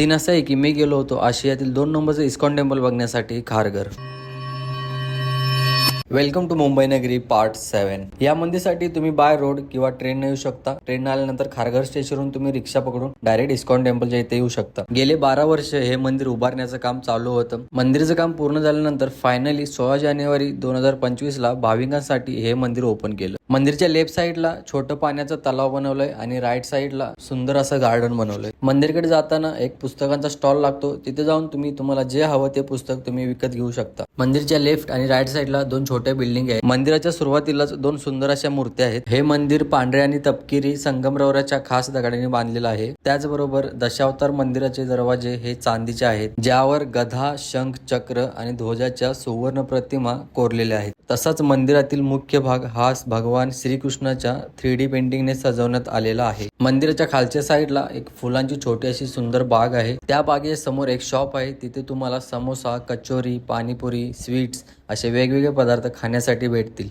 Scene असं आहे की मी गेलो होतो आशियातील 2 नंबरचं इस्कॉन टेम्पल बघण्यासाठी खारघर। वेलकम टू मुंबई नगरी पार्ट 7। या मंदिरसाठी तुम्ही बाय रोड किंवा ट्रेन येऊ शकता। ट्रेन आल्यानंतर खारघर स्टेशनवरून तुम्ही रिक्षा पकडून डायरेक्ट इस्कॉन टेम्पलच्या इथे येऊ शकता। गेले 12 वर्ष हे मंदिर उभारण्याचं काम चालू होतं। मंदिराचं काम पूर्ण झाल्यानंतर फायनली 16 जानेवारी 2025 ला भाविकांसाठी हे मंदिर ओपन केलं। मंदिरच्या लेफ्ट साईडला छोटं पाण्याचं तलाव बनवलंय आणि राईट साईडला सुंदर असं गार्डन बनवलंय। मंदिरकडे जाताना एक पुस्तकांचा स्टॉल लागतो, तिथे जाऊन तुम्हाला जे हवं ते पुस्तक तुम्ही विकत घेऊ शकता। मंदिरच्या लेफ्ट आणि राईट साईडला 2 छोट्या बिल्डिंग आहेत। मंदिराच्या सुरुवातीलाच 2 सुंदर अशा मूर्त्या आहेत। हे मंदिर पांढऱ्या आणि तपकिरी संगमरवराच्या खास दगडाने बांधलेलं आहे। त्याचबरोबर दशावतार मंदिराचे दरवाजे हे चांदीचे आहेत, ज्यावर गदा, शंख, चक्र आणि ध्वजाच्या सुवर्ण प्रतिमा कोरलेल्या आहेत। तसाच मंदिरातील मुख्य भाग हा भगवान श्रीकृष्णाच्या 3D पेंटिंगने सजवण्यात आलेला आहे। मंदिराच्या खालच्या साईडला एक फुलांची छोटी अशी सुंदर बाग आहे। त्या बागेच्या समोर एक शॉप आहे, तिथे तुम्हाला समोसा, कचोरी, पाणीपुरी, स्वीट्स असे वेगवेगळे पदार्थ खाण्यासाठी भेटतील।